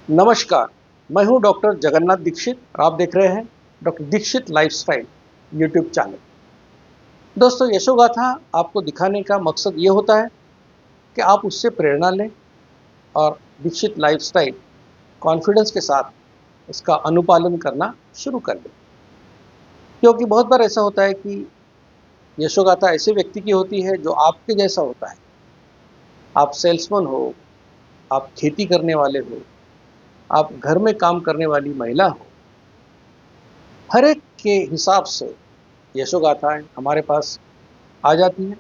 नमस्कार, मैं हूं डॉक्टर जगन्नाथ दीक्षित और आप देख रहे हैं doctor Dixit lifestyle YouTube channel. दोस्तों, यशोगाथा आपको दिखाने का मकसद ये होता है कि आप उससे प्रेरणा लें और दीक्षित लाइफस्टाइल कॉन्फिडेंस के साथ उसका अनुपालन करना शुरू कर दें। क्योंकि बहुत बार ऐसा होता है कि यशोगाथा ऐसे व्यक्ति की होती है जो आपके जैसा होता है। आप सेल्समैन हो, आप खेती करने वाले हो, आप घर में काम करने वाली महिला हो, हर एक के हिसाब से यशोगाथाएं हमारे पास आ जाती हैं।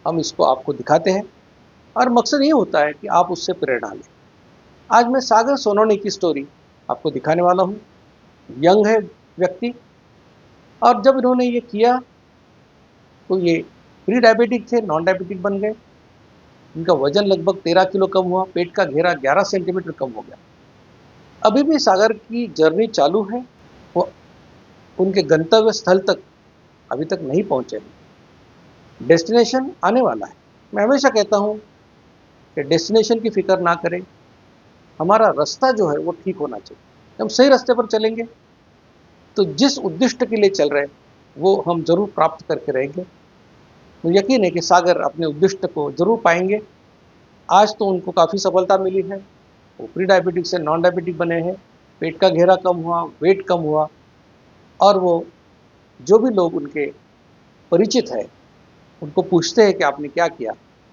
हम इसको आपको दिखाते हैं और मकसद ये होता है कि आप उससे प्रेरणा लें। आज मैं सागर सोनोने की स्टोरी आपको दिखाने वाला हूँ। यंग है व्यक्ति, और जब इन्होंने ये किया तो ये प्री डायबिटिक थे, नॉन डायबिटिक बन गए। इनका वजन लगभग 13 किलो कम हुआ, पेट का घेरा 11 सेंटीमीटर कम हो गया। अभी भी सागर की जर्नी चालू है। वो उनके गंतव्य स्थल तक अभी तक नहीं पहुंचे हैं। डेस्टिनेशन आने वाला है। मैं हमेशा कहता हूँ कि डेस्टिनेशन की फिक्र ना करें, हमारा रास्ता जो है वो ठीक होना चाहिए। हम सही रास्ते पर चलेंगे तो जिस उद्दिष्ट के लिए चल रहे हैं वो हम जरूर प्राप्त करके रहेंगे। मुझे यकीन है कि सागर अपने उद्दिष्ट को जरूर पाएंगे। आज तो उनको काफ़ी सफलता मिली है। वो प्री डायबिटिक से नॉन डायबिटिक बने हैं, पेट का घेरा कम हुआ, वेट कम हुआ, और वो जो भी लोग उनके परिचित है उनको पूछते हैं कि आपने क्या किया,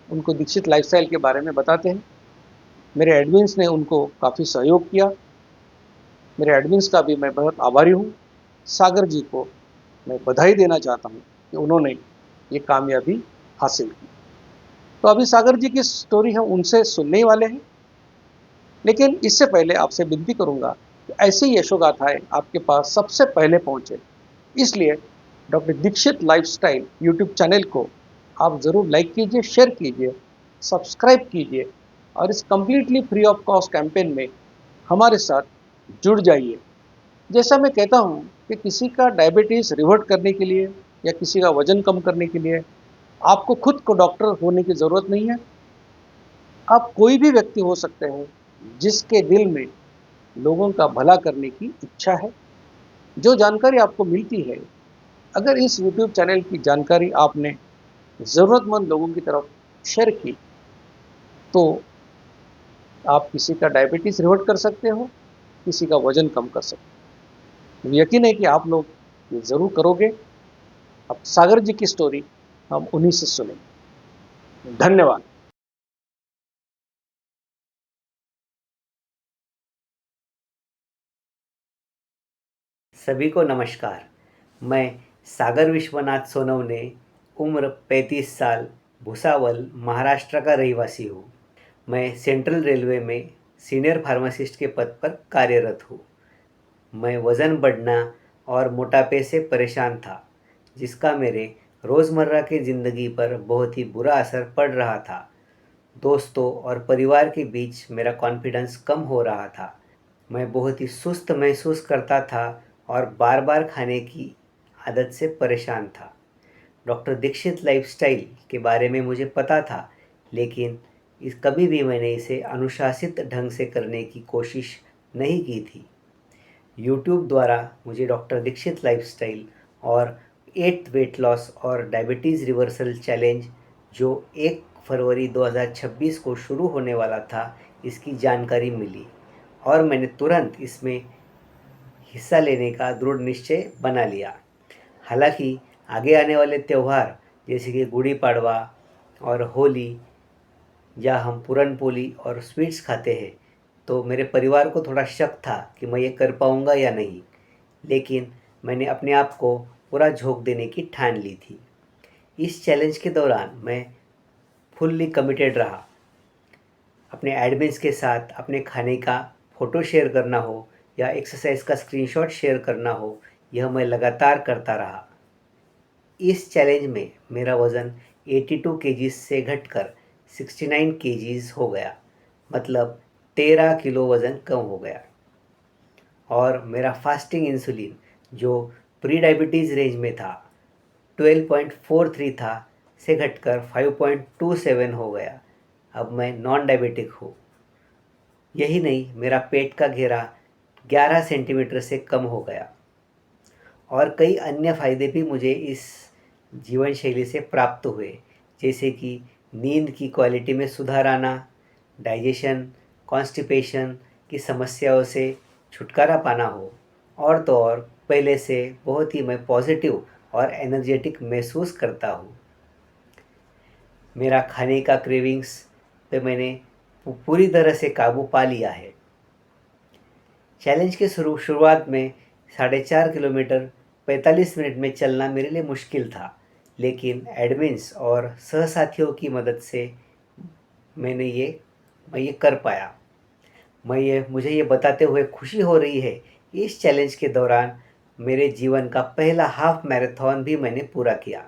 उनको दीक्षित लाइफस्टाइल के बारे में बताते हैं। मेरे एडमिन्स ने उनको काफ़ी सहयोग किया। मेरे एडमिन्स का भी मैं बहुत आभारी हूँ। सागर जी को मैं बधाई देना चाहता हूँ कि उन्होंने ये कामयाबी हासिल की। तो अभी सागर जी की स्टोरी हम उनसे सुनने ही वाले हैं, लेकिन इससे पहले आपसे विनती करूंगा कि ऐसी यशोगाथाएं आपके पास सबसे पहले पहुंचे। इसलिए doctor Dixit lifestyle YouTube channel को आप ज़रूर लाइक कीजिए, शेयर कीजिए, सब्सक्राइब कीजिए और इस completely free of cost campaign में हमारे साथ जुड़ जाइए। जैसा मैं कहता हूँ कि किसी का डायबिटीज़ रिवर्ट करने के लिए या किसी का वजन कम करने के लिए आपको खुद को डॉक्टर होने की ज़रूरत नहीं है। आप कोई भी व्यक्ति हो सकते हैं जिसके दिल में लोगों का भला करने की इच्छा है। जो जानकारी आपको मिलती है, अगर इस यूट्यूब चैनल की जानकारी आपने ज़रूरतमंद लोगों की तरफ शेयर की तो आप किसी का डायबिटीज़ रिवर्ट कर सकते हो, किसी का वजन कम कर सकते हो। मुझे यकीन है कि आप लोग ये ज़रूर करोगे। अब सागर जी की स्टोरी हम उन्हीं से सुनेंगे। धन्यवाद। सभी को नमस्कार। मैं सागर विश्वनाथ सोनवने, उम्र 35 साल, भुसावल, महाराष्ट्र का रहवासी हूँ। मैं सेंट्रल रेलवे में सीनियर फार्मासिस्ट के पद पर कार्यरत हूँ। मैं वज़न बढ़ना और मोटापे से परेशान था, जिसका मेरे रोज़मर्रा की ज़िंदगी पर बहुत ही बुरा असर पड़ रहा था। दोस्तों और परिवार के बीच मेरा कॉन्फिडेंस कम हो रहा था। मैं बहुत ही सुस्त महसूस करता था और बार-बार खाने की आदत से परेशान था। डॉक्टर दीक्षित लाइफस्टाइल के बारे में मुझे पता था, लेकिन इस कभी भी मैंने इसे अनुशासित ढंग से करने की कोशिश नहीं की थी। यूट्यूब द्वारा मुझे डॉक्टर दीक्षित लाइफस्टाइल और 8 वेट लॉस और डायबिटीज़ रिवर्सल चैलेंज, जो 1 फरवरी 2026 को शुरू होने वाला था, इसकी जानकारी मिली और मैंने तुरंत इसमें हिस्सा लेने का दृढ़ निश्चय बना लिया। हालांकि आगे आने वाले त्यौहार जैसे कि गुड़ी पाड़वा और होली, या हम पूरन पोली और स्वीट्स खाते हैं, तो मेरे परिवार को थोड़ा शक था कि मैं ये कर पाऊँगा या नहीं। लेकिन मैंने अपने आप को पूरा झोंक देने की ठान ली थी। इस चैलेंज के दौरान मैं फुल्ली कमिटेड रहा। अपने एडमिन्स के साथ अपने खाने का फ़ोटो शेयर करना हो या एक्सरसाइज का स्क्रीनशॉट शेयर करना हो, यह मैं लगातार करता रहा। इस चैलेंज में मेरा वज़न 82 केजीज़ से घटकर 69 केजीज़ हो गया, मतलब 13 किलो वज़न कम हो गया। और मेरा फास्टिंग इंसुलिन, जो प्री डायबिटीज़ रेंज में था, 12.43 था, से घटकर 5.27 हो गया। अब मैं नॉन डायबिटिक हूँ। यही नहीं, मेरा पेट का घेरा 11 सेंटीमीटर से कम हो गया और कई अन्य फ़ायदे भी मुझे इस जीवन शैली से प्राप्त हुए, जैसे कि नींद की क्वालिटी में सुधार आना, डाइजेशन, कॉन्स्टिपेशन की समस्याओं से छुटकारा पाना हो, और तो और पहले से बहुत ही मैं पॉजिटिव और एनर्जेटिक महसूस करता हूँ। मेरा खाने का क्रेविंग्स पे मैंने पूरी तरह से काबू पा लिया है। चैलेंज के शुरुआत में 4.5 किलोमीटर 45 मिनट में चलना मेरे लिए मुश्किल था, लेकिन एडमिन्स और सहसाथियों की मदद से मैं ये कर पाया। मुझे ये बताते हुए खुशी हो रही है कि इस चैलेंज के दौरान मेरे जीवन का पहला हाफ मैराथन भी मैंने पूरा किया।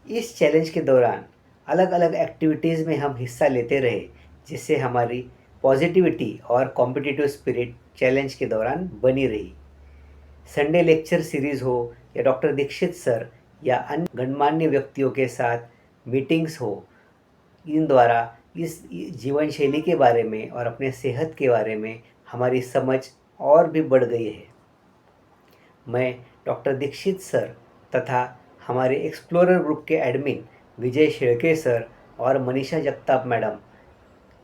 इस चैलेंज के दौरान अलग अलग एक्टिविटीज़ में हम हिस्सा लेते रहे, जिससे हमारी पॉजिटिविटी और कॉम्पिटिटिव स्पिरिट चैलेंज के दौरान बनी रही। संडे लेक्चर सीरीज़ हो या डॉक्टर दीक्षित सर या अन्य गणमान्य व्यक्तियों के साथ मीटिंग्स हो, इन द्वारा इस जीवन शैली के बारे में और अपने सेहत के बारे में हमारी समझ और भी बढ़ गई है। मैं डॉक्टर दीक्षित सर तथा हमारे एक्सप्लोरर ग्रुप के एडमिन विजय शेळके सर और मनीषा जगताप मैडम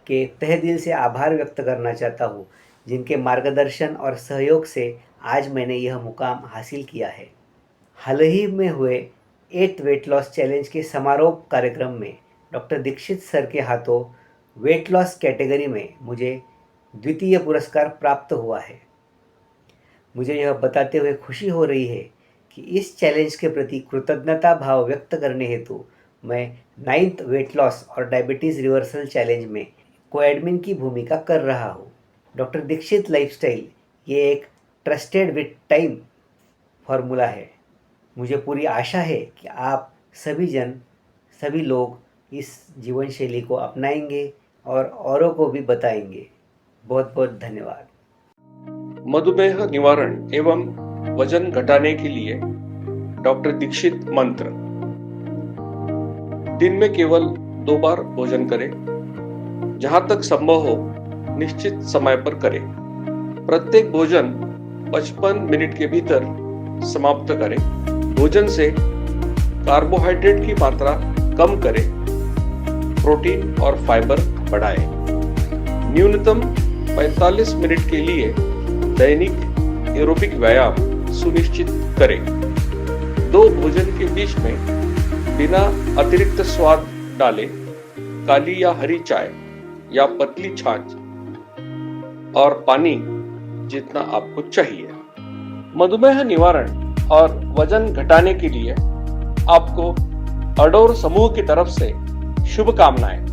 के तहे दिल से आभार व्यक्त करना चाहता हूँ, जिनके मार्गदर्शन और सहयोग से आज मैंने यह मुकाम हासिल किया है। हाल ही में हुए 8 वेट लॉस चैलेंज के समारोह कार्यक्रम में डॉक्टर दीक्षित सर के हाथों वेट लॉस कैटेगरी में मुझे द्वितीय पुरस्कार प्राप्त हुआ है। मुझे यह बताते हुए खुशी हो रही है कि इस चैलेंज के प्रति कृतज्ञता भाव व्यक्त करने हेतु मैं 9th वेट लॉस और डायबिटीज़ रिवर्सल चैलेंज में को-एडमिन की भूमिका कर रहा हूँ। डॉक्टर दीक्षित लाइफस्टाइल ये एक ट्रस्टेड विद टाइम फॉर्मूला है। मुझे पूरी आशा है कि आप सभी लोग इस जीवन शैली को अपनाएंगे और औरों को भी बताएंगे। बहुत बहुत धन्यवाद। मधुमेह निवारण एवं वजन घटाने के लिए डॉक्टर दीक्षित मंत्र। दिन में केवल 2 बार भोजन करें, जहां तक संभव हो निश्चित समय पर करें। प्रत्येक भोजन 55 मिनट के भीतर समाप्त करें। भोजन से कार्बोहाइड्रेट की मात्रा कम करें, प्रोटीन और फाइबर बढ़ाएं। न्यूनतम 45 मिनट के लिए दैनिक एरोबिक व्यायाम सुनिश्चित करें। 2 भोजन के बीच में बिना अतिरिक्त स्वाद डाले काली या हरी चाय या पतली छाछ और पानी जितना आपको चाहिए। मधुमेह निवारण और वजन घटाने के लिए आपको अडोर समूह की तरफ से शुभकामनाएं।